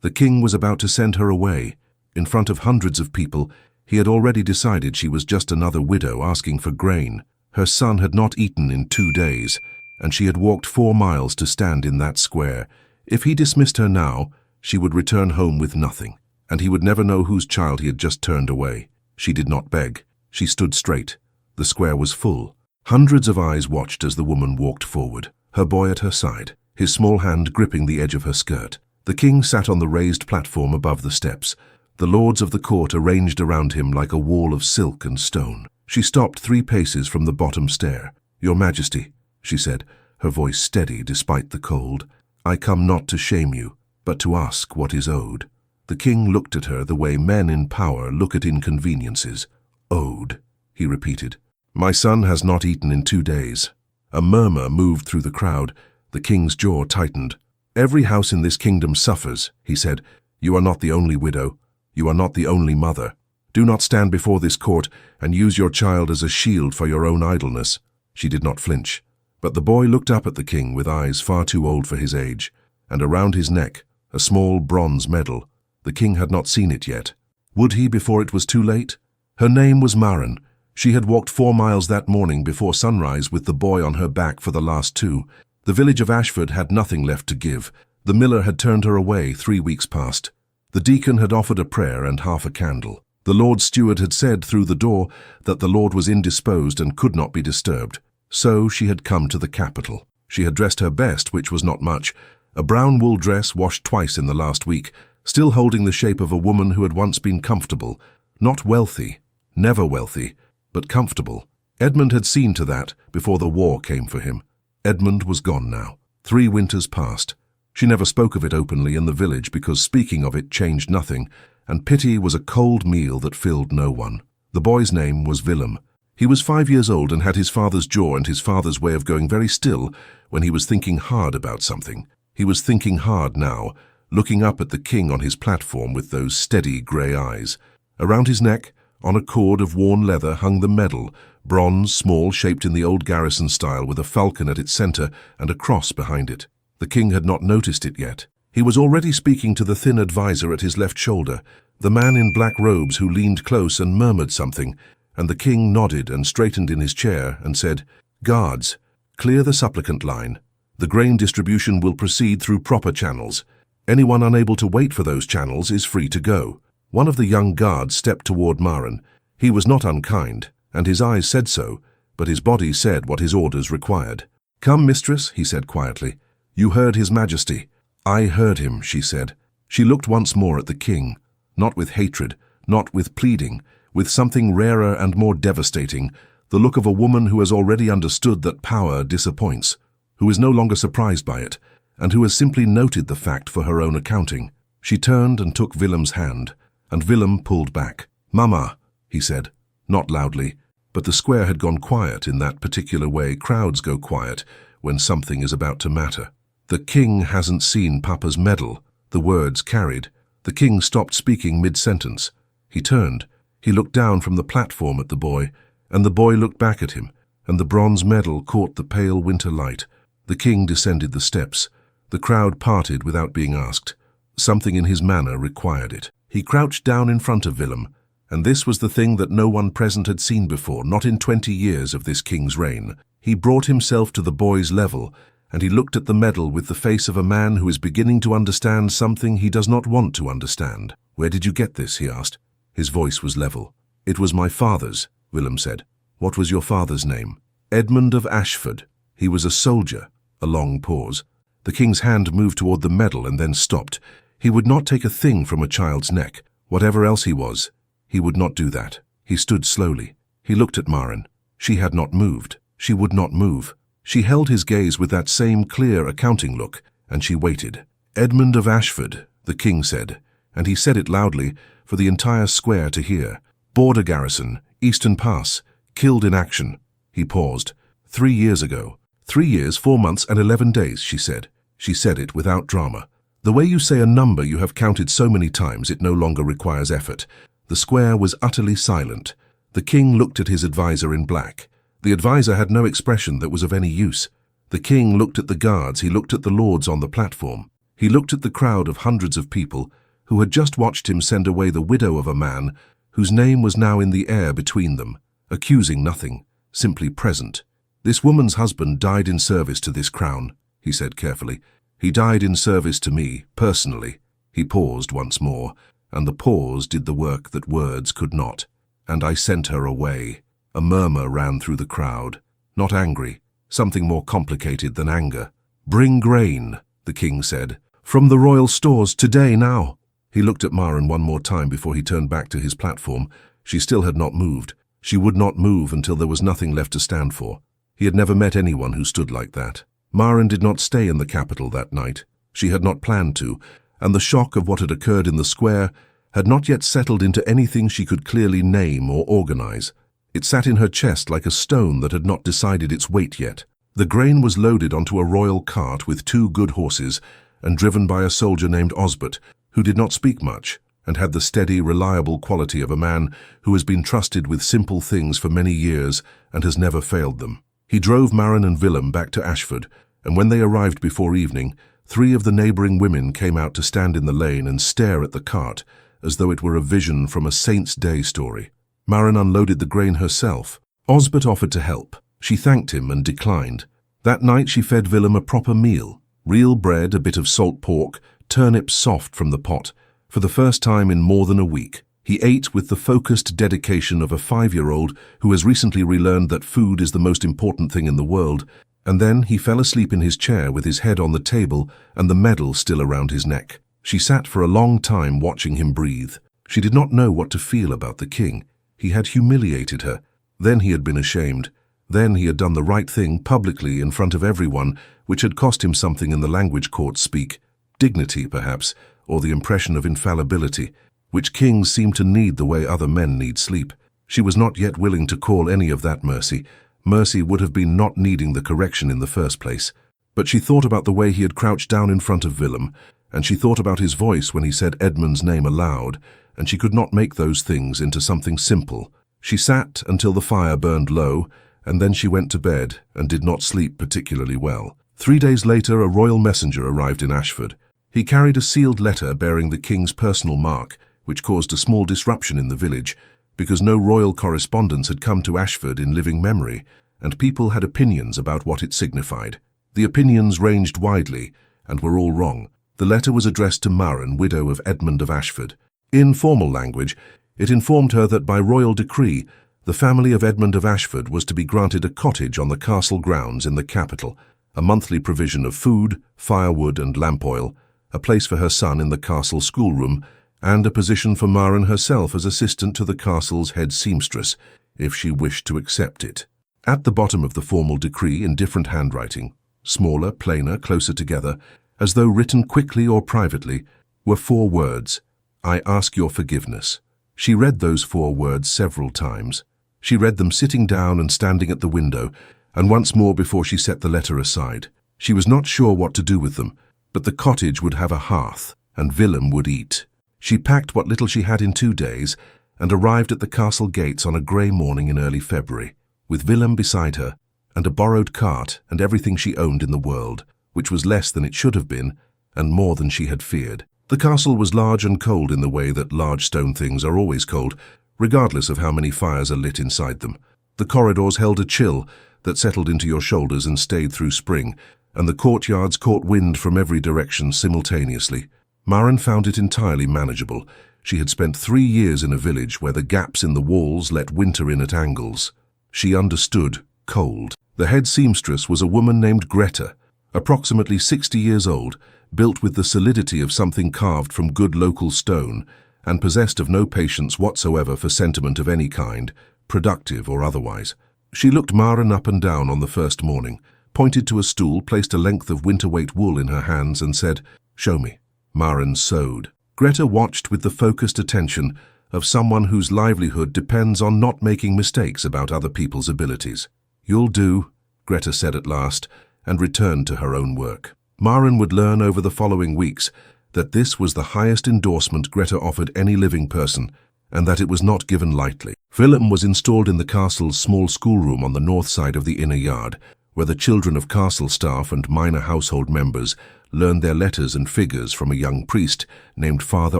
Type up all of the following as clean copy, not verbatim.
The king was about to send her away. In front of hundreds of people, he had already decided she was just another widow asking for grain. Her son had not eaten in 2 days, and she had walked 4 miles to stand in that square. If he dismissed her now, she would return home with nothing, and he would never know whose child he had just turned away. She did not beg. She stood straight. The square was full. Hundreds of eyes watched as the woman walked forward, her boy at her side, his small hand gripping the edge of her skirt. The king sat on the raised platform above the steps, the lords of the court arranged around him like a wall of silk and stone. She stopped 3 paces from the bottom stair. "Your Majesty," she said, her voice steady despite the cold, "I come not to shame you, but to ask what is owed." The king looked at her the way men in power look at inconveniences. "Owed," he repeated. "My son has not eaten in 2 days." A murmur moved through the crowd. The king's jaw tightened. "Every house in this kingdom suffers," he said. "You are not the only widow. You are not the only mother. Do not stand before this court and use your child as a shield for your own idleness." She did not flinch, but the boy looked up at the king with eyes far too old for his age, and around his neck, a small bronze medal. The king had not seen it yet. Would he before it was too late? Her name was Maren. She had walked 4 miles that morning before sunrise with the boy on her back for the last 2. The village of Ashford had nothing left to give. The miller had turned her away 3 weeks past. The deacon had offered a prayer and half a candle. The Lord Steward had said through the door that the Lord was indisposed and could not be disturbed. So she had come to the capital. She had dressed her best, which was not much, a brown wool dress washed twice in the last week, still holding the shape of a woman who had once been comfortable, not wealthy, never wealthy, but comfortable. Edmund had seen to that before the war came for him. Edmund was gone now. 3 winters passed. She never spoke of it openly in the village because speaking of it changed nothing, and pity was a cold meal that filled no one. The boy's name was Willem. He was 5 years old and had his father's jaw and his father's way of going very still when he was thinking hard about something. He was thinking hard now, looking up at the king on his platform with those steady grey eyes. Around his neck, on a cord of worn leather, hung the medal, bronze, small, shaped in the old garrison style with a falcon at its centre and a cross behind it. The king had not noticed it yet. He was already speaking to the thin adviser at his left shoulder, the man in black robes who leaned close and murmured something, and the king nodded and straightened in his chair and said, "Guards, clear the supplicant line. The grain distribution will proceed through proper channels. Anyone unable to wait for those channels is free to go." One of the young guards stepped toward Maren. He was not unkind, and his eyes said so, but his body said what his orders required. "Come, mistress," he said quietly. "You heard His Majesty." "I heard him," she said. She looked once more at the king, not with hatred, not with pleading, with something rarer and more devastating, the look of a woman who has already understood that power disappoints, who is no longer surprised by it, and who has simply noted the fact for her own accounting. She turned and took Willem's hand, and Willem pulled back. "Mama," he said, not loudly, but the square had gone quiet in that particular way crowds go quiet when something is about to matter. "The king hasn't seen Papa's medal," the words carried. The king stopped speaking mid-sentence. He turned. He looked down from the platform at the boy, and the boy looked back at him, and the bronze medal caught the pale winter light. The king descended the steps. The crowd parted without being asked. Something in his manner required it. He crouched down in front of Willem, and this was the thing that no one present had seen before, not in 20 years of this king's reign. He brought himself to the boy's level, and he looked at the medal with the face of a man who is beginning to understand something he does not want to understand. "Where did you get this?" he asked. His voice was level. "It was my father's," Willem said. "What was your father's name?" "Edmund of Ashford. He was a soldier." A long pause. The king's hand moved toward the medal and then stopped. He would not take a thing from a child's neck. Whatever else he was, he would not do that. He stood slowly. He looked at Maren. She had not moved. She would not move. She held his gaze with that same clear accounting look, and she waited. "Edmund of Ashford," the king said, and he said it loudly for the entire square to hear. "Border garrison, Eastern Pass, killed in action." He paused. 3 years ago. 3 years, 4 months, and 11 days, she said. She said it without drama. The way you say a number you have counted so many times it no longer requires effort. The square was utterly silent. The king looked at his adviser in black. The adviser had no expression that was of any use. The king looked at the guards, he looked at the lords on the platform. He looked at the crowd of hundreds of people who had just watched him send away the widow of a man whose name was now in the air between them, accusing nothing, simply present. "This woman's husband died in service to this crown," he said carefully. "He died in service to me, personally." He paused once more, and the pause did the work that words could not. "And I sent her away." A murmur ran through the crowd. Not angry, something more complicated than anger. "Bring grain," the king said, "from the royal stores today now." He looked at Maren one more time before he turned back to his platform. She still had not moved. She would not move until there was nothing left to stand for. He had never met anyone who stood like that. Maren did not stay in the capital that night. She had not planned to, and the shock of what had occurred in the square had not yet settled into anything she could clearly name or organize. It sat in her chest like a stone that had not decided its weight yet. The grain was loaded onto a royal cart with 2 good horses and driven by a soldier named Osbert, who did not speak much and had the steady, reliable quality of a man who has been trusted with simple things for many years and has never failed them. He drove Maren and Willem back to Ashford, and when they arrived before evening, 3 of the neighbouring women came out to stand in the lane and stare at the cart, as though it were a vision from a Saint's Day story. Maren unloaded the grain herself. Osbert offered to help. She thanked him and declined. That night she fed Willem a proper meal. Real bread, a bit of salt pork, turnips soft from the pot, for the first time in more than a week. He ate with the focused dedication of a 5-year-old who has recently relearned that food is the most important thing in the world, and then he fell asleep in his chair with his head on the table and the medal still around his neck. She sat for a long time watching him breathe. She did not know what to feel about the king. He had humiliated her. Then he had been ashamed. Then he had done the right thing publicly in front of everyone, which had cost him something in the language court speak. Dignity, perhaps, or the impression of infallibility, which kings seem to need the way other men need sleep. She was not yet willing to call any of that mercy. Mercy would have been not needing the correction in the first place. But she thought about the way he had crouched down in front of Willem, and she thought about his voice when he said Edmund's name aloud, and she could not make those things into something simple. She sat until the fire burned low, and then she went to bed and did not sleep particularly well. 3 days later, a royal messenger arrived in Ashford. He carried a sealed letter bearing the king's personal mark, which caused a small disruption in the village, because no royal correspondence had come to Ashford in living memory, and people had opinions about what it signified. The opinions ranged widely, and were all wrong. The letter was addressed to Maren, widow of Edmund of Ashford. In formal language, it informed her that by royal decree, the family of Edmund of Ashford was to be granted a cottage on the castle grounds in the capital, a monthly provision of food, firewood and lamp oil, a place for her son in the castle schoolroom, and a position for Maren herself as assistant to the castle's head seamstress, if she wished to accept it. At the bottom of the formal decree in different handwriting, smaller, plainer, closer together, as though written quickly or privately, were 4 words: "I ask your forgiveness." She read those 4 words several times. She read them sitting down and standing at the window, and once more before she set the letter aside. She was not sure what to do with them, but the cottage would have a hearth, and Willem would eat. She packed what little she had in 2 days, and arrived at the castle gates on a grey morning in early February, with Willem beside her, and a borrowed cart and everything she owned in the world, which was less than it should have been, and more than she had feared. The castle was large and cold in the way that large stone things are always cold, regardless of how many fires are lit inside them. The corridors held a chill that settled into your shoulders and stayed through spring, and the courtyards caught wind from every direction simultaneously. Maren found it entirely manageable. She had spent 3 years in a village where the gaps in the walls let winter in at angles. She understood cold. The head seamstress was a woman named Greta, approximately 60 years old, built with the solidity of something carved from good local stone, and possessed of no patience whatsoever for sentiment of any kind, productive or otherwise. She looked Maren up and down on the first morning, pointed to a stool, placed a length of winter-weight wool in her hands, and said, "Show me." Maren sewed. Greta watched with the focused attention of someone whose livelihood depends on not making mistakes about other people's abilities. "You'll do," Greta said at last, and returned to her own work. Maren would learn over the following weeks that this was the highest endorsement Greta offered any living person, and that it was not given lightly. Willem was installed in the castle's small schoolroom on the north side of the inner yard, where the children of castle staff and minor household members learned their letters and figures from a young priest named Father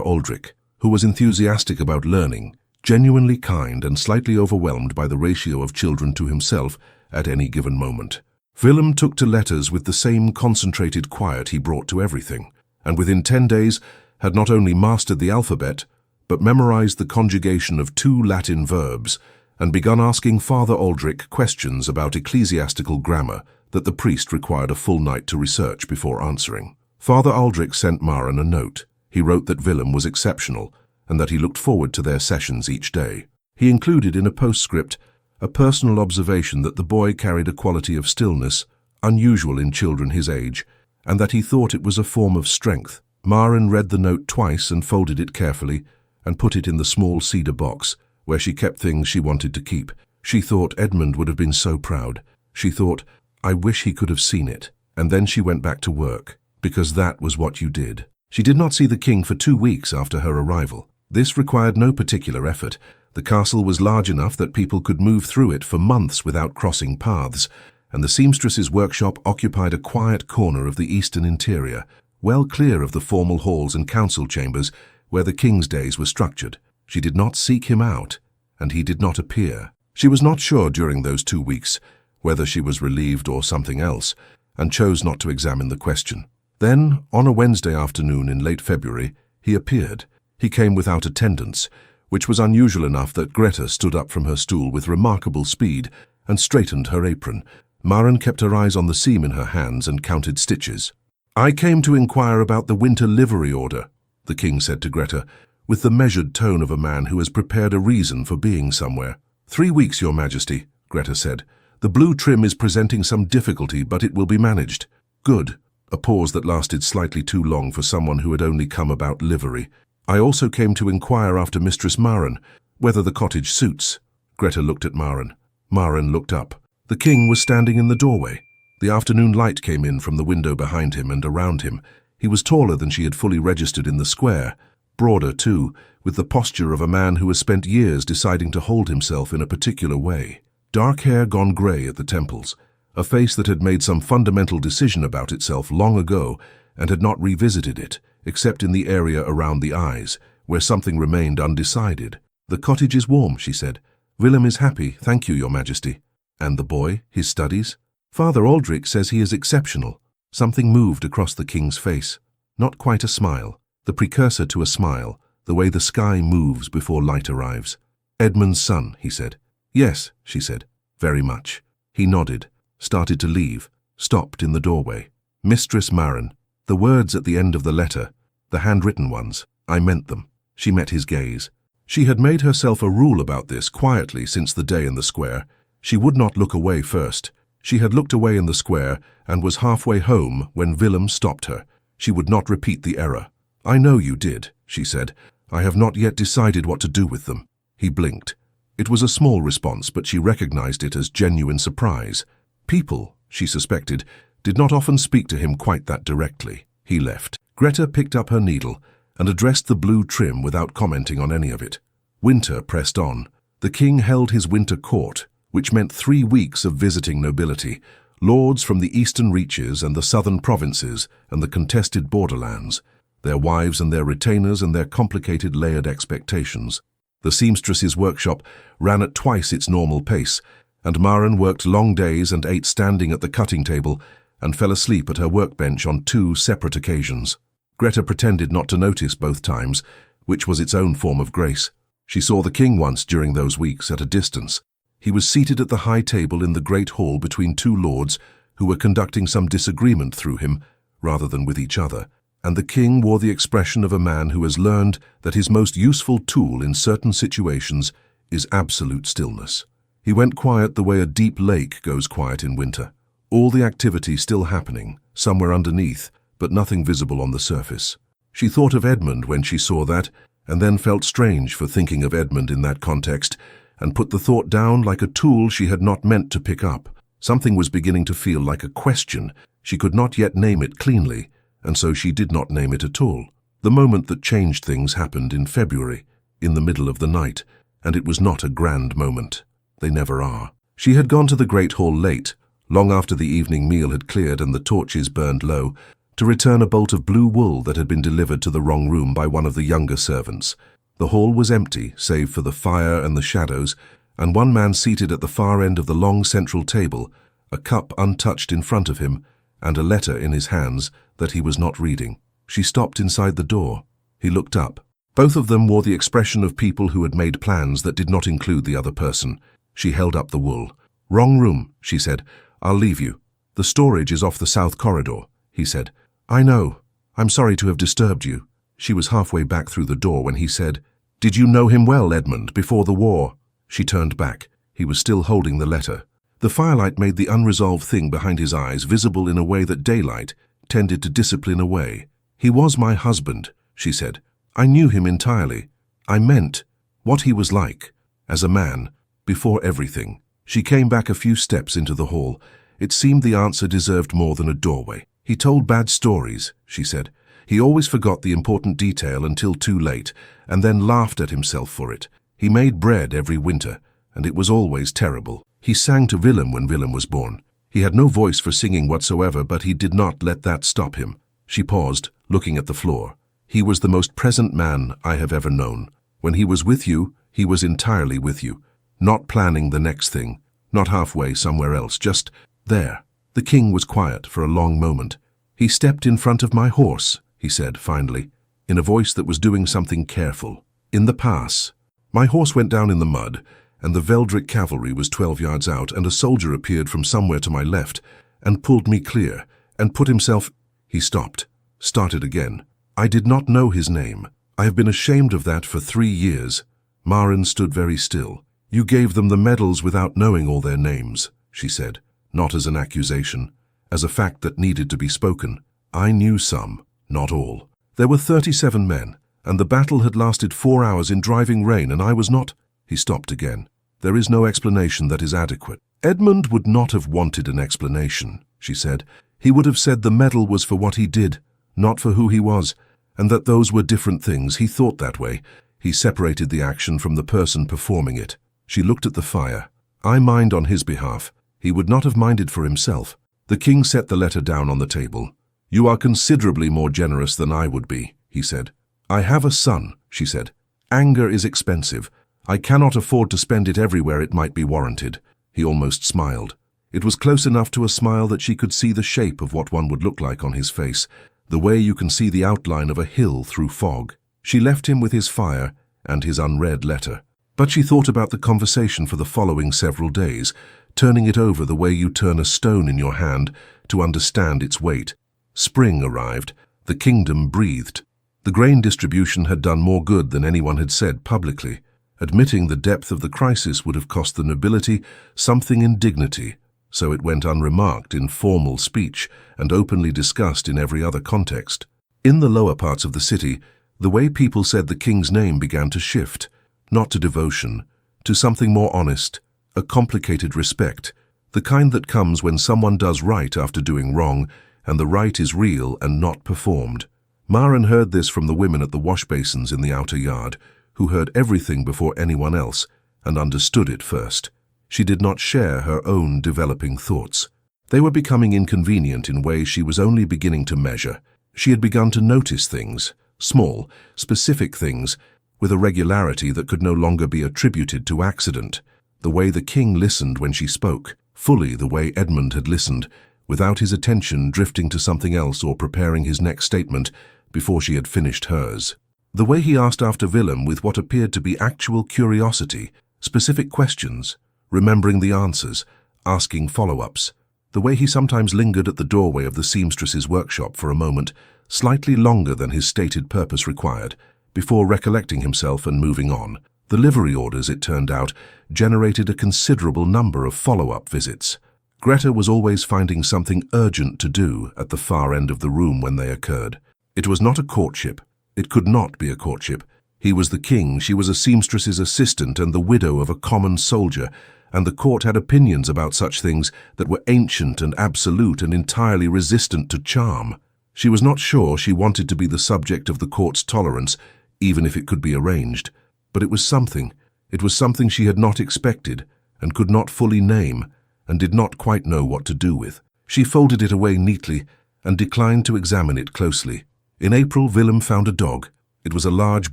Aldrich, who was enthusiastic about learning, genuinely kind and slightly overwhelmed by the ratio of children to himself at any given moment. Willem took to letters with the same concentrated quiet he brought to everything, and within 10 days had not only mastered the alphabet, but memorized the conjugation of 2 Latin verbs and begun asking Father Aldrich questions about ecclesiastical grammar that the priest required a full night to research before answering. Father Aldrich sent Maren a note. He wrote that Willem was exceptional and that he looked forward to their sessions each day. He included in a postscript a personal observation that the boy carried a quality of stillness unusual in children his age, and that he thought it was a form of strength. Maren read the note twice and folded it carefully and put it in the small cedar box where she kept things she wanted to keep. She thought Edmund would have been so proud. She thought, I wish he could have seen it. And then she went back to work, because that was what you did. She did not see the king for 2 weeks after her arrival. This required no particular effort. The castle was large enough that people could move through it for months without crossing paths, and the seamstress's workshop occupied a quiet corner of the eastern interior, well clear of the formal halls and council chambers where the king's days were structured. She did not seek him out, and he did not appear. She was not sure during those 2 weeks whether she was relieved or something else, and chose not to examine the question. Then, on a Wednesday afternoon in late February, he appeared. He came without attendants, which was unusual enough that Greta stood up from her stool with remarkable speed and straightened her apron. Maren kept her eyes on the seam in her hands and counted stitches. I came to inquire about the winter livery order, the king said to Greta, with the measured tone of a man who has prepared a reason for being somewhere. 3 weeks, your majesty, Greta said. The blue trim is presenting some difficulty, but it will be managed. Good. A pause that lasted slightly too long for someone who had only come about livery. I also came to inquire after Mistress Maren, whether the cottage suits. Greta looked at Maren. Maren looked up. The king was standing in the doorway. The afternoon light came in from the window behind him and around him. He was taller than she had fully registered in the square, broader too, with the posture of a man who has spent years deciding to hold himself in a particular way. Dark hair gone grey at the temples, a face that had made some fundamental decision about itself long ago and had not revisited it, except in the area around the eyes, where something remained undecided. The cottage is warm, she said. Willem is happy, thank you, your majesty. And the boy, his studies? Father Aldrich says he is exceptional. Something moved across the king's face. Not quite a smile, the precursor to a smile, the way the sky moves before light arrives. Edmund's son, he said. Yes, she said. Very much. He nodded, started to leave, stopped in the doorway. Mistress Maren. The words at the end of the letter, the handwritten ones, I meant them. She met his gaze. She had made herself a rule about this quietly since the day in the square. She would not look away first. She had looked away in the square and was halfway home when Willem stopped her. She would not repeat the error. I know you did, she said. I have not yet decided what to do with them. He blinked. It was a small response, but she recognized it as genuine surprise. People, she suspected, did not often speak to him quite that directly. He left. Greta picked up her needle and addressed the blue trim without commenting on any of it. Winter pressed on. The king held his winter court, which meant 3 weeks of visiting nobility, lords from the eastern reaches and the southern provinces and the contested borderlands, their wives and their retainers and their complicated layered expectations. The seamstress's workshop ran at twice its normal pace, and Maren worked long days and ate standing at the cutting table and fell asleep at her workbench on 2 separate occasions. Greta pretended not to notice both times, which was its own form of grace. She saw the king once during those weeks at a distance. He was seated at the high table in the great hall between 2 lords who were conducting some disagreement through him, rather than with each other, and the king wore the expression of a man who has learned that his most useful tool in certain situations is absolute stillness. He went quiet the way a deep lake goes quiet in winter. All the activity still happening, somewhere underneath, but nothing visible on the surface. She thought of Edmund when she saw that, and then felt strange for thinking of Edmund in that context, and put the thought down like a tool she had not meant to pick up. Something was beginning to feel like a question. She could not yet name it cleanly, and so she did not name it at all. The moment that changed things happened in February, in the middle of the night, and it was not a grand moment. They never are. She had gone to the great hall late, long after the evening meal had cleared and the torches burned low, to return a bolt of blue wool that had been delivered to the wrong room by one of the younger servants. The hall was empty, save for the fire and the shadows, and one man seated at the far end of the long central table, a cup untouched in front of him, and a letter in his hands that he was not reading. She stopped inside the door. He looked up. Both of them wore the expression of people who had made plans that did not include the other person. She held up the wool. "Wrong room," she said. "I'll leave you. The storage is off the south corridor," he said. "I know. I'm sorry to have disturbed you." She was halfway back through the door when he said, "Did you know him well, Edmund, before the war?" She turned back. He was still holding the letter. The firelight made the unresolved thing behind his eyes visible in a way that daylight tended to discipline away. "He was my husband," she said. "I knew him entirely. I meant what he was like, as a man, before everything." She came back a few steps into the hall. It seemed the answer deserved more than a doorway. "He told bad stories," she said. "He always forgot the important detail until too late, and then laughed at himself for it. He made bread every winter, and it was always terrible. He sang to Willem when Willem was born. He had no voice for singing whatsoever, but he did not let that stop him." She paused, looking at the floor. "He was the most present man I have ever known. When he was with you, he was entirely with you, not planning the next thing, not halfway somewhere else, just there." The king was quiet for a long moment. "He stepped in front of my horse," he said finally, in a voice that was doing something careful. "In the pass. My horse went down in the mud, and the Veldrick cavalry was 12 yards out, and a soldier appeared from somewhere to my left, and pulled me clear, and put himself—" He stopped, started again. "I did not know his name. I have been ashamed of that for 3 years." Maren stood very still. "You gave them the medals without knowing all their names," she said, not as an accusation, as a fact that needed to be spoken. "I knew some, not all. There were 37 men, and the battle had lasted 4 hours in driving rain, and I was not—" He stopped again. "There is no explanation that is adequate." "Edmund would not have wanted an explanation," she said. "He would have said the medal was for what he did, not for who he was, and that those were different things. He thought that way. He separated the action from the person performing it." She looked at the fire. "I mind on his behalf. He would not have minded for himself." The king set the letter down on the table. "You are considerably more generous than I would be," he said. "I have a son," she said. "Anger is expensive. I cannot afford to spend it everywhere it might be warranted." He almost smiled. It was close enough to a smile that she could see the shape of what one would look like on his face, the way you can see the outline of a hill through fog. She left him with his fire and his unread letter. But she thought about the conversation for the following several days, turning it over the way you turn a stone in your hand to understand its weight. Spring arrived. The kingdom breathed. The grain distribution had done more good than anyone had said publicly. Admitting the depth of the crisis would have cost the nobility something in dignity, so it went unremarked in formal speech and openly discussed in every other context. In the lower parts of the city, the way people said the king's name began to shift, not to devotion, to something more honest, a complicated respect, the kind that comes when someone does right after doing wrong, and the right is real and not performed. Maren heard this from the women at the wash basins in the outer yard, who heard everything before anyone else and understood it first. She did not share her own developing thoughts. They were becoming inconvenient in ways she was only beginning to measure. She had begun to notice things, small, specific things, with a regularity that could no longer be attributed to accident. The way the king listened when she spoke, fully the way Edmund had listened, without his attention drifting to something else or preparing his next statement before she had finished hers. The way he asked after Willem with what appeared to be actual curiosity, specific questions, remembering the answers, asking follow-ups. The way he sometimes lingered at the doorway of the seamstress's workshop for a moment, slightly longer than his stated purpose required, before recollecting himself and moving on. The livery orders, it turned out, generated a considerable number of follow-up visits. Greta was always finding something urgent to do at the far end of the room when they occurred. It was not a courtship. It could not be a courtship. He was the king, she was a seamstress's assistant and the widow of a common soldier, and the court had opinions about such things that were ancient and absolute and entirely resistant to charm. She was not sure she wanted to be the subject of the court's tolerance, even if it could be arranged. But it was something. It was something she had not expected, and could not fully name, and did not quite know what to do with. She folded it away neatly, and declined to examine it closely. In April, Willem found a dog. It was a large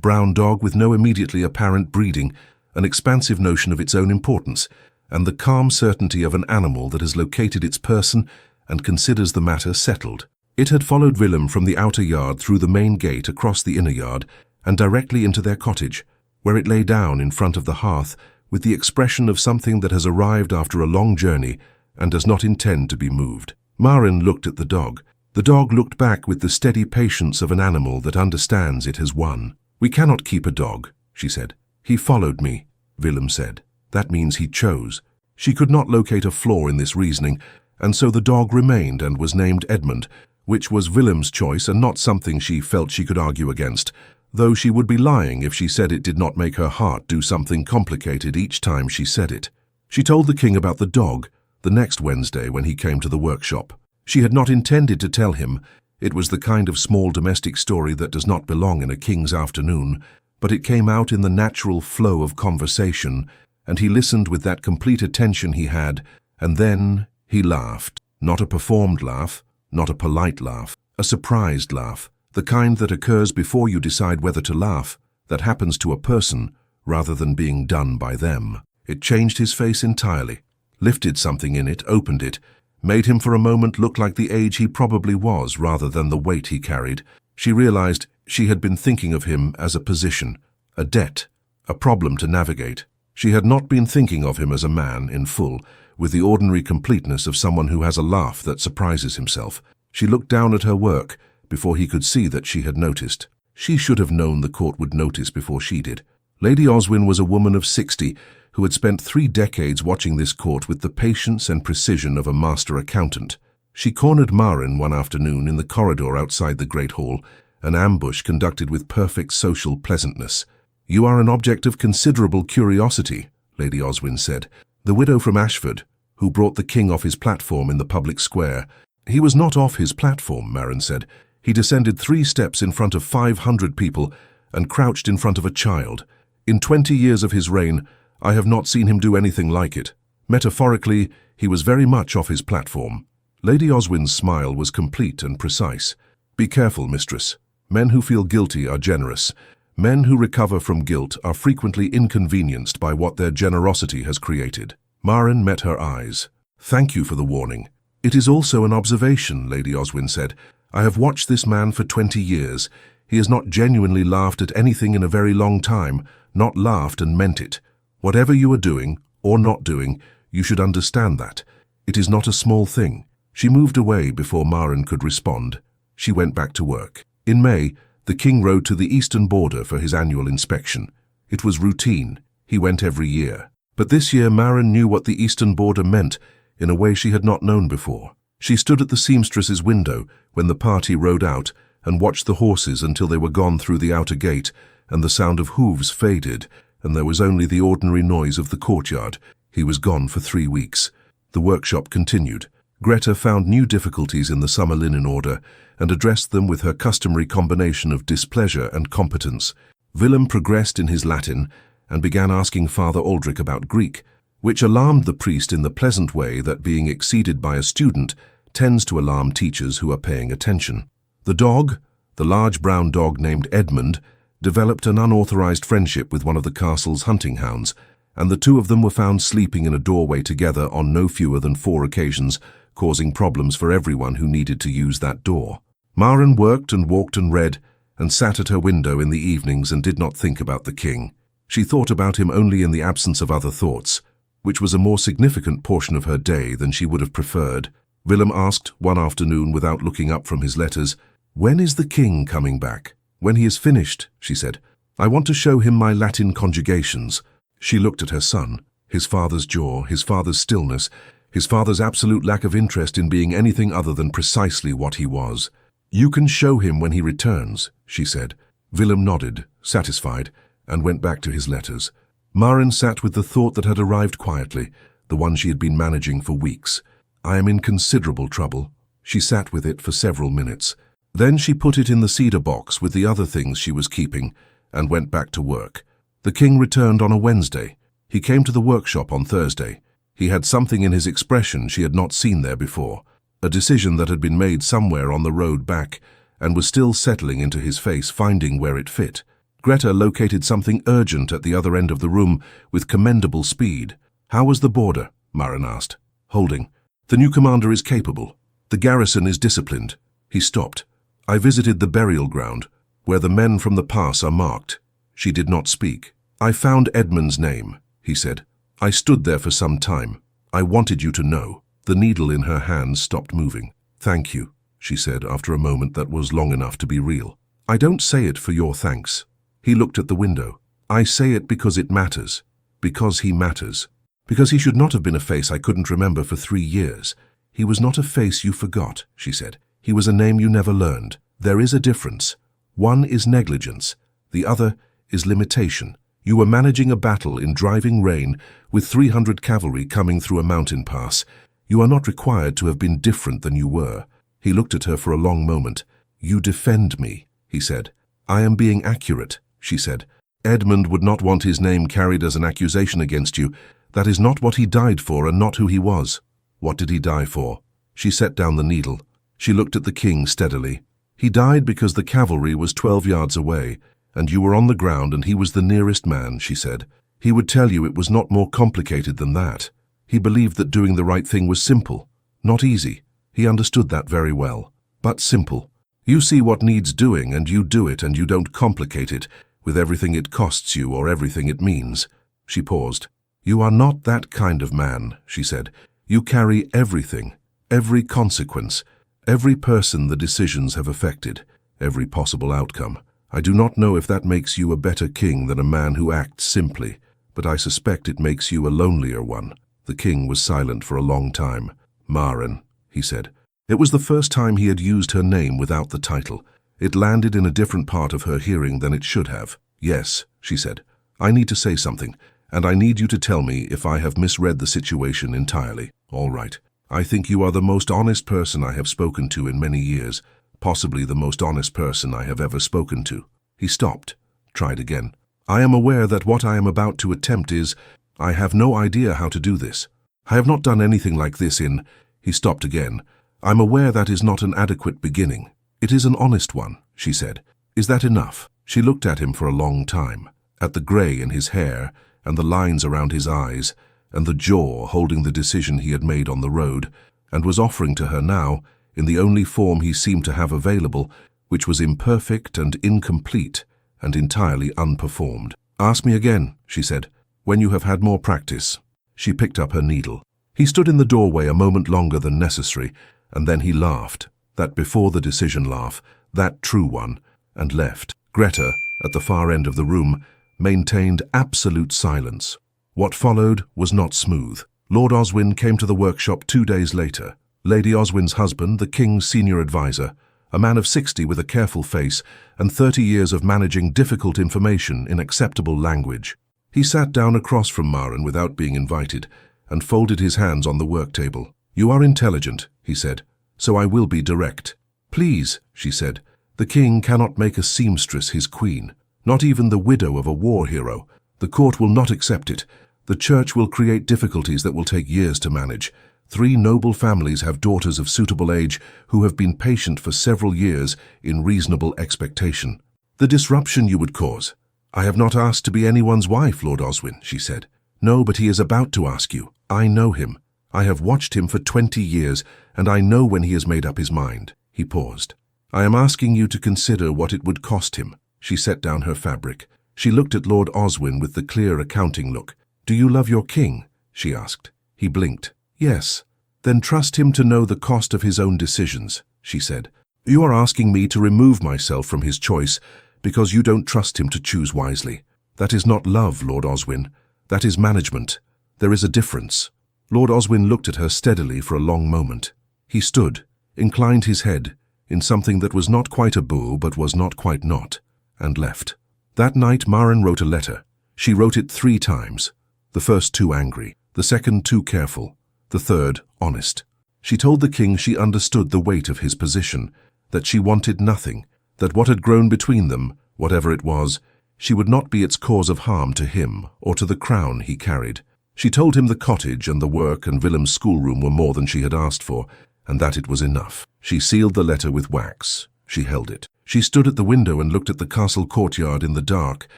brown dog with no immediately apparent breeding, an expansive notion of its own importance, and the calm certainty of an animal that has located its person and considers the matter settled. It had followed Willem from the outer yard through the main gate across the inner yard and directly into their cottage, where it lay down in front of the hearth with the expression of something that has arrived after a long journey and does not intend to be moved. Maren looked at the dog. The dog looked back with the steady patience of an animal that understands it has won. "We cannot keep a dog," she said. "He followed me," Willem said. "That means he chose." She could not locate a flaw in this reasoning, and so the dog remained and was named Edmund, which was Willem's choice and not something she felt she could argue against, though she would be lying if she said it did not make her heart do something complicated each time she said it. She told the king about the dog the next Wednesday when he came to the workshop. She had not intended to tell him. It was the kind of small domestic story that does not belong in a king's afternoon, but it came out in the natural flow of conversation, and he listened with that complete attention he had, and then he laughed. Not a performed laugh, not a polite laugh, a surprised laugh, the kind that occurs before you decide whether to laugh, that happens to a person rather than being done by them. It changed his face entirely, lifted something in it, opened it, made him for a moment look like the age he probably was rather than the weight he carried. She realized she had been thinking of him as a position, a debt, a problem to navigate. She had not been thinking of him as a man in full, with the ordinary completeness of someone who has a laugh that surprises himself. She looked down at her work before he could see that she had noticed. She should have known the court would notice before she did. Lady Oswin was a woman of 60 who had spent 3 decades watching this court with the patience and precision of a master accountant. She cornered Maren one afternoon in the corridor outside the Great Hall, an ambush conducted with perfect social pleasantness. "You are an object of considerable curiosity," Lady Oswin said. "The widow from Ashford, who brought the king off his platform in the public square." "He was not off his platform," Maren said. "He descended 3 steps in front of 500 people and crouched in front of a child. In 20 years of his reign, I have not seen him do anything like it. Metaphorically, he was very much off his platform." Lady Oswin's smile was complete and precise. "Be careful, mistress. Men who feel guilty are generous. Men who recover from guilt are frequently inconvenienced by what their generosity has created." Maren met her eyes. "Thank you for the warning." "It is also an observation," Lady Oswin said. "I have watched this man for 20 years. He has not genuinely laughed at anything in a very long time, not laughed and meant it. Whatever you are doing, or not doing, you should understand that. It is not a small thing." She moved away before Maren could respond. She went back to work. In May, the king rode to the eastern border for his annual inspection. It was routine. He went every year. But this year Maren knew what the eastern border meant in a way she had not known before. She stood at the seamstress's window when the party rode out and watched the horses until they were gone through the outer gate and the sound of hooves faded and there was only the ordinary noise of the courtyard. He was gone for 3 weeks. The workshop continued. Greta found new difficulties in the summer linen order and addressed them with her customary combination of displeasure and competence. Willem progressed in his Latin and began asking Father Aldrich about Greek, which alarmed the priest in the pleasant way that being exceeded by a student tends to alarm teachers who are paying attention. The dog, the large brown dog named Edmund, developed an unauthorized friendship with one of the castle's hunting hounds, and the 2 of them were found sleeping in a doorway together on no fewer than 4 occasions, causing problems for everyone who needed to use that door. Maren worked and walked and read, and sat at her window in the evenings and did not think about the king. She thought about him only in the absence of other thoughts, which was a more significant portion of her day than she would have preferred. Willem asked one afternoon without looking up from his letters, "When is the king coming back?" "When he is finished," she said. "I want to show him my Latin conjugations." She looked at her son, his father's jaw, his father's stillness, his father's absolute lack of interest in being anything other than precisely what he was. "You can show him when he returns," she said. Willem nodded, satisfied, and went back to his letters. Maren sat with the thought that had arrived quietly, the one she had been managing for weeks. "I am in considerable trouble." She sat with it for several minutes. Then she put it in the cedar box with the other things she was keeping and went back to work. The king returned on a Wednesday. He came to the workshop on Thursday. He had something in his expression she had not seen there before. a decision that had been made somewhere on the road back and was still settling into his face, finding where it fit. Greta located something urgent at the other end of the room with commendable speed. "How was the border?" Maren asked. "Holding. The new commander is capable. The garrison is disciplined." He stopped. "I visited the burial ground, where the men from the pass are marked." She did not speak. "I found Edmund's name," he said. "I stood there for some time. I wanted you to know." The needle in her hands stopped moving. "Thank you," she said after a moment that was long enough to be real. "I don't say it for your thanks." He looked at the window. "I say it because it matters. Because he matters. Because he should not have been a face I couldn't remember for 3 years. He was not a face you forgot," she said. "He was a name you never learned. There is a difference. One is negligence. The other is limitation. You were managing a battle in driving rain with 300 cavalry coming through a mountain pass. You are not required to have been different than you were." He looked at her for a long moment. "You defend me," he said. "I am being accurate," she said. "Edmund would not want his name carried as an accusation against you. That is not what he died for and not who he was." "What did he die for?" She set down the needle. She looked at the king steadily. "He died because the cavalry was 12 yards away, and you were on the ground and he was the nearest man," she said. "He would tell you it was not more complicated than that. He believed that doing the right thing was simple, not easy. He understood that very well, but simple. You see what needs doing and you do it, and you don't complicate it with everything it costs you or everything it means." She paused. "You are not that kind of man," she said. "You carry everything, every consequence, every person the decisions have affected, every possible outcome. I do not know if that makes you a better king than a man who acts simply, but I suspect it makes you a lonelier one." The king was silent for a long time. "Maren," he said. It was the first time he had used her name without the title. It landed in a different part of her hearing than it should have. "Yes," she said. "I need to say something, and I need you to tell me if I have misread the situation entirely." "All right. I think you are the most honest person I have spoken to in many years, possibly the most honest person I have ever spoken to." He stopped, tried again. "I am aware that what I am about to attempt is, I have no idea how to do this. I have not done anything like this in—" He stopped again. "I'm aware that is not an adequate beginning. It is an honest one," she said. "Is that enough?" She looked at him for a long time, at the grey in his hair and the lines around his eyes and the jaw holding the decision he had made on the road, and was offering to her now, in the only form he seemed to have available, which was imperfect and incomplete and entirely unperformed. "Ask me again," she said, "when you have had more practice." She picked up her needle. He stood in the doorway a moment longer than necessary, and then he laughed, that before the decision laugh, that true one, and left. Greta, at the far end of the room, maintained absolute silence. What followed was not smooth. Lord Oswin came to the workshop 2 days later. Lady Oswin's husband, the king's senior advisor, a man of 60 with a careful face and 30 years of managing difficult information in acceptable language. He sat down across from Maren without being invited and folded his hands on the work table. "You are intelligent," he said, "so I will be direct." "Please," she said, "the king cannot make a seamstress his queen, not even the widow of a war hero. The court will not accept it. The church will create difficulties that will take years to manage. 3 noble families have daughters of suitable age who have been patient for several years in reasonable expectation. The disruption you would cause—" "I have not asked to be anyone's wife, Lord Oswin," she said. "No, but he is about to ask you. I know him. I have watched him for 20 years, and I know when he has made up his mind." He paused. "I am asking you to consider what it would cost him." She set down her fabric. She looked at Lord Oswin with the clear accounting look. "Do you love your king?" she asked. He blinked. "Yes." "Then trust him to know the cost of his own decisions," she said. "You are asking me to remove myself from his choice because you don't trust him to choose wisely. That is not love, Lord Oswin. That is management. There is a difference." Lord Oswin looked at her steadily for a long moment. He stood, inclined his head, in something that was not quite a bow but was not quite not, and left. That night Maren wrote a letter. She wrote it 3 times. The first 2 angry, the second 2 careful, the third honest. She told the king she understood the weight of his position, that she wanted nothing, that what had grown between them, whatever it was, she would not be its cause of harm to him or to the crown he carried. She told him the cottage and the work and Willem's schoolroom were more than she had asked for, and that it was enough. She sealed the letter with wax. She held it. She stood at the window and looked at the castle courtyard in the dark,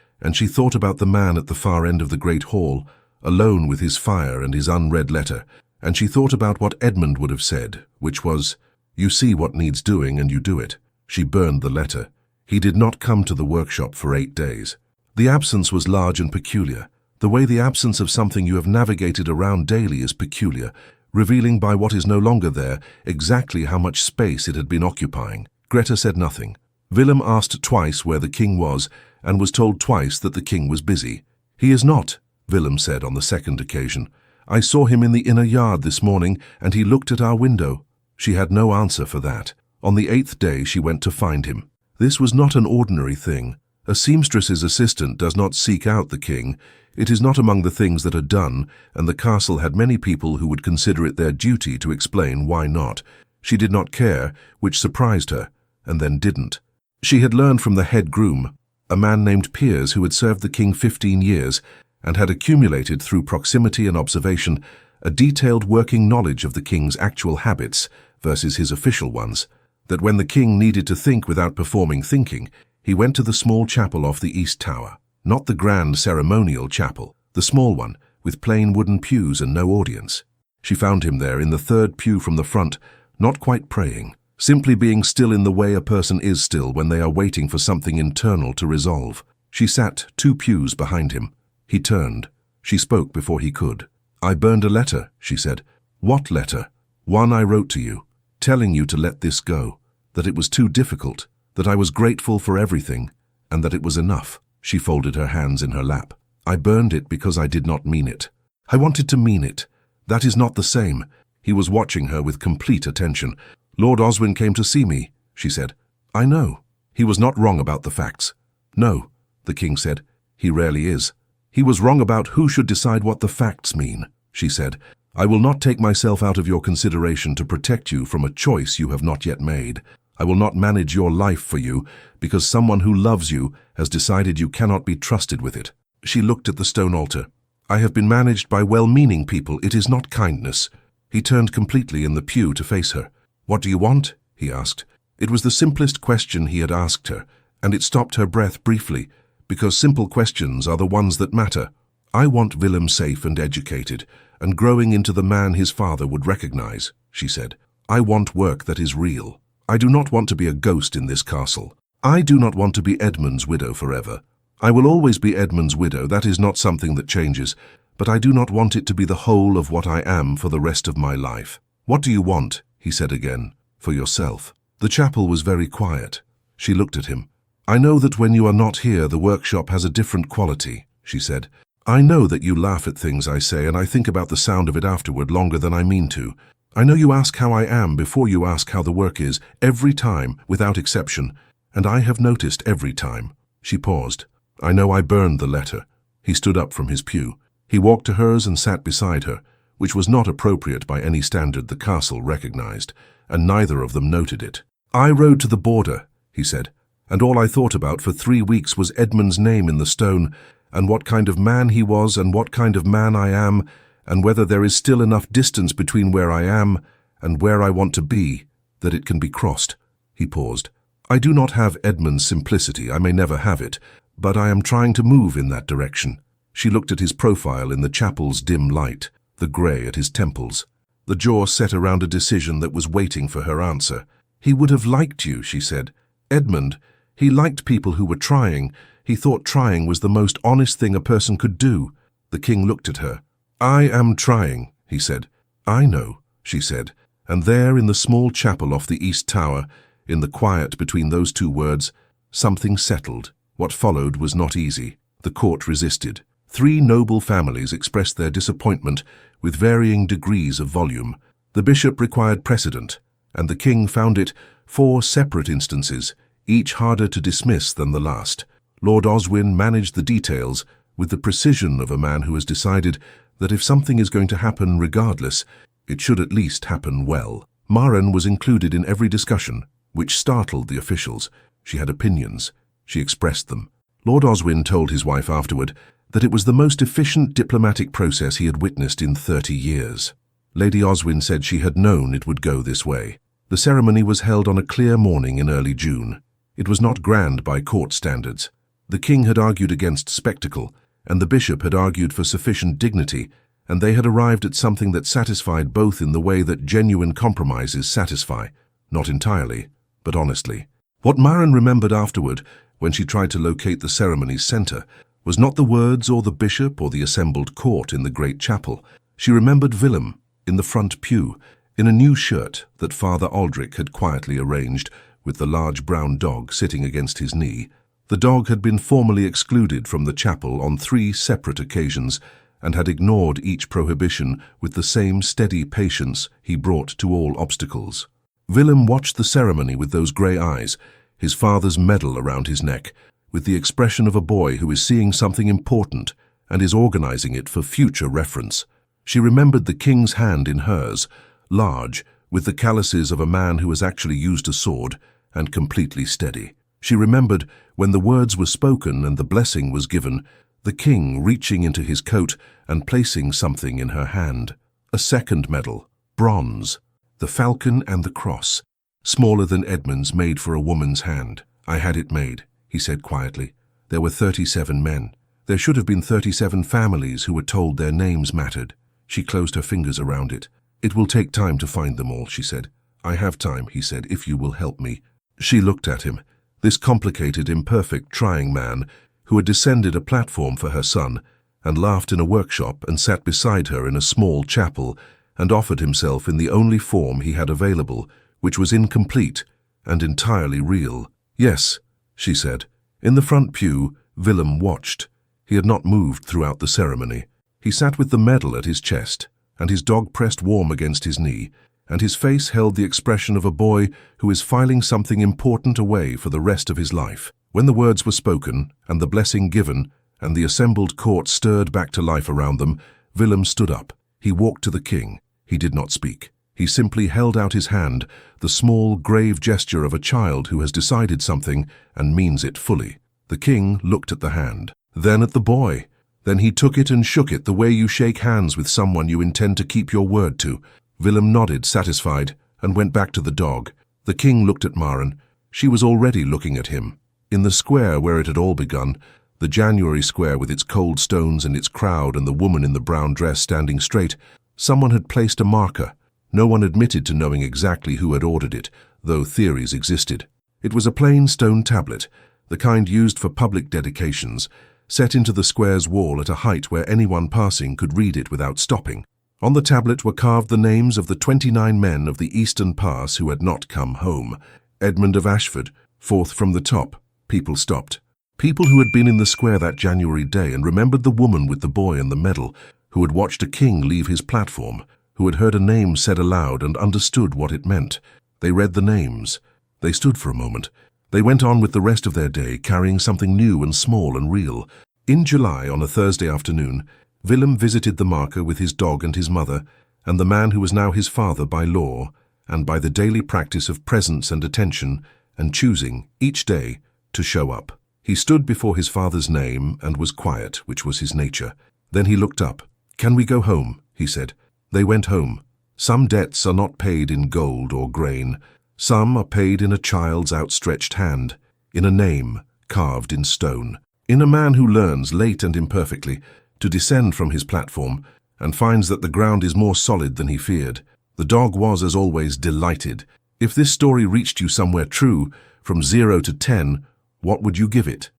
and she thought about the man at the far end of the great hall, alone with his fire and his unread letter, and she thought about what Edmund would have said, which was, "You see what needs doing and you do it." She burned the letter. He did not come to the workshop for 8 days. The absence was large and peculiar, the way the absence of something you have navigated around daily is peculiar, revealing by what is no longer there exactly how much space it had been occupying. Greta said nothing. Willem asked twice where the king was, and was told twice that the king was busy. "He is not," Willem said on the second occasion. "I saw him in the inner yard this morning, and he looked at our window." She had no answer for that. On the 8th day she went to find him. This was not an ordinary thing. A seamstress's assistant does not seek out the king. It is not among the things that are done, and the castle had many people who would consider it their duty to explain why not. She did not care, which surprised her, and then didn't. She had learned from the head groom, a man named Piers who had served the king 15 years, and had accumulated through proximity and observation a detailed working knowledge of the king's actual habits versus his official ones, that when the king needed to think without performing thinking, he went to the small chapel off the east tower, not the grand ceremonial chapel, the small one, with plain wooden pews and no audience. She found him there in the 3rd pew from the front, not quite praying, simply being still in the way a person is still when they are waiting for something internal to resolve. She sat 2 pews behind him. He turned. She spoke before he could. "I burned a letter," she said. "What letter?" "One I wrote to you, telling you to let this go, that it was too difficult, that I was grateful for everything, and that it was enough." She folded her hands in her lap. "I burned it because I did not mean it. I wanted to mean it. That is not the same." He was watching her with complete attention. "Lord Oswin came to see me," she said. "I know." He was not wrong about the facts. "No," the king said. "He rarely is." "He was wrong about who should decide what the facts mean," she said. "I will not take myself out of your consideration to protect you from a choice you have not yet made. I will not manage your life for you because someone who loves you has decided you cannot be trusted with it." She looked at the stone altar. "I have been managed by well-meaning people. It is not kindness." He turned completely in the pew to face her. "What do you want?" he asked. It was the simplest question he had asked her, and it stopped her breath briefly, because simple questions are the ones that matter. "I want Willem safe and educated, and growing into the man his father would recognize," she said. "I want work that is real. I do not want to be a ghost in this castle. I do not want to be Edmund's widow forever. I will always be Edmund's widow, that is not something that changes, but I do not want it to be the whole of what I am for the rest of my life." "What do you want?" he said again. "For yourself." The chapel was very quiet. She looked at him. "I know that when you are not here, the workshop has a different quality," she said. "I know that you laugh at things I say, and I think about the sound of it afterward longer than I mean to. I know you ask how I am before you ask how the work is, every time, without exception, and I have noticed every time." She paused. "I know I burned the letter." He stood up from his pew. He walked to hers and sat beside her, which was not appropriate by any standard the castle recognized, and neither of them noted it. "I rode to the border," he said, "and all I thought about for 3 weeks was Edmund's name in the stone, and what kind of man he was and what kind of man I am, and whether there is still enough distance between where I am and where I want to be, that it can be crossed." He paused. "I do not have Edmund's simplicity, I may never have it, but I am trying to move in that direction." She looked at his profile in the chapel's dim light, the grey at his temples. The jaw set around a decision that was waiting for her answer. "He would have liked you," she said. "Edmund, he liked people who were trying. He thought trying was the most honest thing a person could do." The king looked at her. "I am trying," he said. "I know," she said, and there in the small chapel off the east tower, in the quiet between those 2 words, something settled. What followed was not easy. The court resisted. 3 noble families expressed their disappointment with varying degrees of volume. The bishop required precedent, and the king found it 4 separate instances, each harder to dismiss than the last. Lord Oswin managed the details with the precision of a man who has decided that if something is going to happen regardless, it should at least happen well. Maren was included in every discussion, which startled the officials. She had opinions. She expressed them. Lord Oswin told his wife afterward that it was the most efficient diplomatic process he had witnessed in 30 years. Lady Oswin said she had known it would go this way. The ceremony was held on a clear morning in early June. It was not grand by court standards. The king had argued against spectacle, and the bishop had argued for sufficient dignity, and they had arrived at something that satisfied both in the way that genuine compromises satisfy, not entirely, but honestly. What Maren remembered afterward, when she tried to locate the ceremony's center, was not the words or the bishop or the assembled court in the great chapel. She remembered Willem, in the front pew, in a new shirt that Father Aldrich had quietly arranged, with the large brown dog sitting against his knee. The dog had been formally excluded from the chapel on 3 separate occasions, and had ignored each prohibition with the same steady patience he brought to all obstacles. Willem watched the ceremony with those grey eyes, his father's medal around his neck, with the expression of a boy who is seeing something important and is organizing it for future reference. She remembered the king's hand in hers, large, with the calluses of a man who has actually used a sword, and completely steady. She remembered, when the words were spoken and the blessing was given, the king reaching into his coat and placing something in her hand. A second medal, bronze, the falcon and the cross, smaller than Edmund's, made for a woman's hand. I had it made, he said quietly. There were 37 men. There should have been 37 families who were told their names mattered. She closed her fingers around it. It will take time to find them all, she said. I have time, he said, if you will help me. She looked at him, this complicated, imperfect, trying man who had descended a platform for her son, and laughed in a workshop and sat beside her in a small chapel, and offered himself in the only form he had available, which was incomplete and entirely real. Yes, she said. In the front pew, Willem watched. He had not moved throughout the ceremony. He sat with the medal at his chest, and his dog pressed warm against his knee, and his face held the expression of a boy who is filing something important away for the rest of his life. When the words were spoken, and the blessing given, and the assembled court stirred back to life around them, Willem stood up. He walked to the king. He did not speak. He simply held out his hand, the small, grave gesture of a child who has decided something and means it fully. The king looked at the hand, then at the boy. Then he took it and shook it the way you shake hands with someone you intend to keep your word to. Willem nodded, satisfied, and went back to the dog. The king looked at Maren. She was already looking at him. In the square where it had all begun, the January square with its cold stones and its crowd and the woman in the brown dress standing straight, someone had placed a marker. No one admitted to knowing exactly who had ordered it, though theories existed. It was a plain stone tablet, the kind used for public dedications, set into the square's wall at a height where anyone passing could read it without stopping. On the tablet were carved the names of the 29 men of the Eastern Pass who had not come home. Edmund of Ashford, 4th from the top. People stopped. People who had been in the square that January day and remembered the woman with the boy and the medal, who had watched a king leave his platform, who had heard a name said aloud and understood what it meant. They read the names. They stood for a moment. They went on with the rest of their day, carrying something new and small and real. In July, on a Thursday afternoon, Willem visited the marker with his dog and his mother, and the man who was now his father by law, and by the daily practice of presence and attention, and choosing, each day, to show up. He stood before his father's name and was quiet, which was his nature. Then he looked up. "Can we go home?" he said. They went home. Some debts are not paid in gold or grain. Some are paid in a child's outstretched hand, in a name carved in stone, in a man who learns, late and imperfectly, to descend from his platform and finds that the ground is more solid than he feared. The dog was, as always, delighted. If this story reached you somewhere true, from 0 to 10, what would you give it?